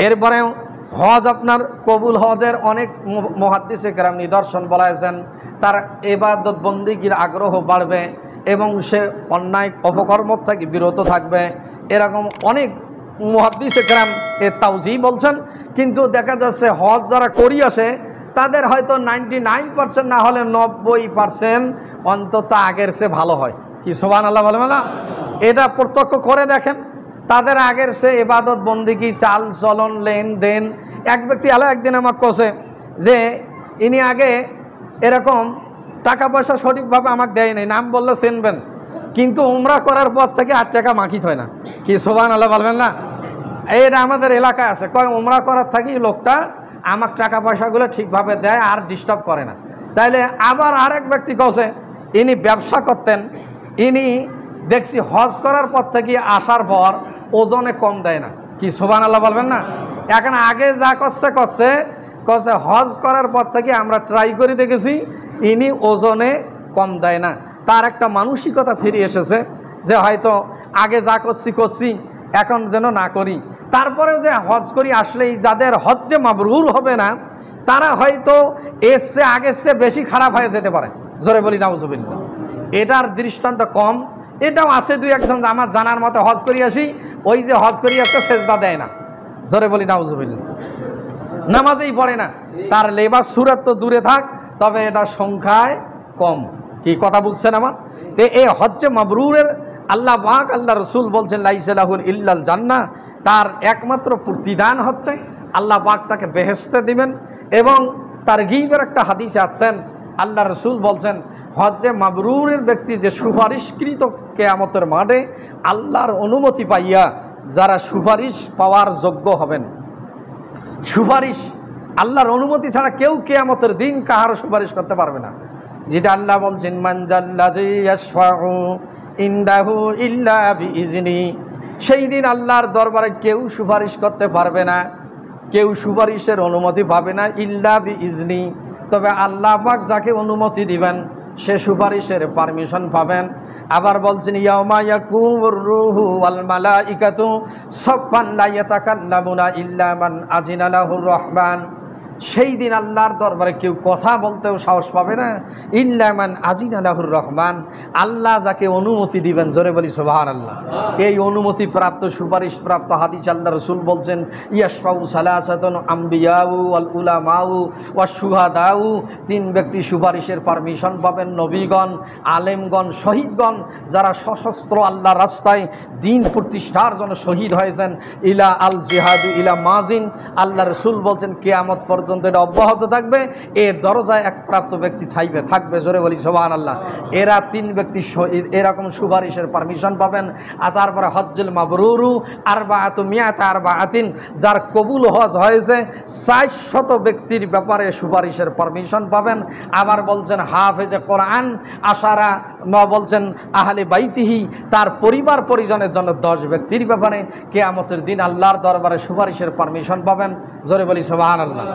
এরপরে হজ আপনার কবুল হজের অনেক মুহাদ্দিসে কেরাম নিদর্শন বলেছেন, তার ইবাদত বন্দেগীর আগ্রহ বাড়বে এবং সে অন্যায় অপকর্ম থেকে বিরত থাকবে। এরকম অনেক মুহাদ্দিসে কেরাম এর তাওজি বলছেন। কিন্তু দেখা যাচ্ছে হজ যারা করি আসে তাদের হয়তো 99% না হলে 90% অন্তত আগের সে ভালো হয়। কি সুবহানাল্লাহ বলেন না? এটা প্রত্যক্ষ করে দেখেন, তাদের আগের সে ইবাদত বন্দেগী, চাল চলন, লেনদেন। এক ব্যক্তি আলো একদিন আমাকে কোসে যে ইনি আগে এরকম টাকা পয়সা সঠিকভাবে আমাকে দেয় নাই, নাম বললে চিনবেন, কিন্তু উমরা করার পর থেকে 8 টাকা মাখিত হয় না। কি সুবহানাল্লাহ বলবেন না? এটা আমাদের এলাকায় আছে, কয় উমরা করার থাকি লোকটা আমার টাকা পয়সাগুলো ঠিকভাবে দেয় আর ডিস্টার্ব করে না। তাইলে আবার আরেক ব্যক্তি কছে ইনি ব্যবসা করতেন, ইনি দেখছি হজ করার পর থেকে আসার পর ওজনে কম দেয় না। কি সুবহানাল্লাহ বলবেন না? এখন আগে যা করছে করছে করছে হজ করার পর থেকে আমরা ট্রাই করে দেখেছি ইনি ওজনে কম দেয় না। তার একটা মানসিকতা ফিরে এসেছে যে হয়তো আগে যা করছি করছি এখন যেন না করি। তারপরেও যে হজ করি আসলেই যাদের হজ যে মাবরুর হবে না তারা হয়তো এর চেয়ে আগের চেয়ে বেশি খারাপ হয়ে যেতে পারে। জোরে বলি নাউজুবিল্লাহ। এটার দৃষ্টান্ত কম, এটাও আছে দুই একজন আমার জানার মতো হজ করি আসি, ওই যে হজ করি আসতে সেজদা দেয় না। জোরে বলি নাউজুবিল্লাহ। নামাজেই পড়ে না, তার লেবাস সুরাত তো দূরে থাক, তবে এটা সংখ্যায় কম। কি কথা বুঝছেন আমার? এই হজ্জে মাবরুরের আল্লাহ পাক আল্লাহ রসুল বলছেন লাইসা লাহুল ইল্লাল জান্নাহ, তার একমাত্র প্রতিদান হচ্ছে আল্লাহ পাক তাকে বেহেশতে দিবেন। এবং তার গীবের একটা হাদিসে আছেন আল্লাহ রসুল বলছেন হজ্জে মাবরুরের ব্যক্তি যে সুপারিশকৃত কিয়ামতের মাঠে আল্লাহর অনুমতি পাইয়া যারা সুপারিশ পাওয়ার যোগ্য হবেন, সুপারিশ আল্লাহর অনুমতি ছাড়া কেউ কিয়ামতের দিন কাহারও সুপারিশ করতে পারবে না। যেটা আল্লাহ বলছেন মান জাল্লাযী ইয়াশফাউ ইনদাহু ইল্লা বিইজনি, সেই দিন আল্লাহর দরবারে কেউ সুপারিশ করতে পারবে না, কেউ সুপারিশের অনুমতি পাবে না ইল্লা বিইজনি, তবে আল্লাহ পাক যাকে অনুমতি দিবেন সে সুপারিশের পারমিশন পাবেন। আবার বলছেন ইয়াউমা ইয়াকুমুর রূহু ওয়াল মালাইকাতু সাফফান লা ইয়াতাকাল্লামুনা ইল্লা মান আযিনা লাহুর রহমান, সেই দিন আল্লাহর দরবারে কেউ কথা বলতেও সাহস পাবে না ইল্লা মান আযিনা লাহুর রহমান, আল্লাহ যাকে অনুমতি দিবেন। জোরে বলি সুবহানাল্লাহ। এই অনুমতি প্রাপ্ত সুপারিশ প্রাপ্ত হাদিস আল্লাহ রাসূল বলছেন ইয়াশফাউ সালাসাতুন আম্বিয়াউ ওয়াল উলামাউ ওয়াশ শুহাদাউ, 3 ব্যক্তি সুপারিশের পারমিশন পাবেন, নবীগণ, আলেমগণ, শহীদগণ, যারা সশস্ত্র আল্লাহর রাস্তায় দিন প্রতিষ্ঠার জন্য শহীদ হয়েছেন। ইলা আল জিহাদু ইলা মাজিন, আল্লাহ রাসূল বলছেন কিয়ামত পর্যন্ত এটা অব্যাহত থাকবে, এর দরজায় এক প্রাপ্ত ব্যক্তি থাকবে। জোরে বলি সুবহানাল্লাহ। এরা 3 ব্যক্তি এরকম সুপারিশের পারমিশন পাবেন। আর তারপরে হজ্জুল মাবরুরু আরবাআতু মিয়াতা আরবাআতিন, যার কবুল হজ হয়েছে 400 ব্যক্তির ব্যাপারে সুপারিশের পারমিশন পাবেন। আবার বলছেন হাফেজে কোরআন আশারা বলছেন আহলে বাইতিহি, তার পরিবার পরিজনের জন্য 10 ব্যক্তির ব্যাপারে কিয়ামতের দিন আল্লাহর দরবারে সুপারিশের পারমিশন পাবেন। জোরে বলি সুবহানাল্লাহ।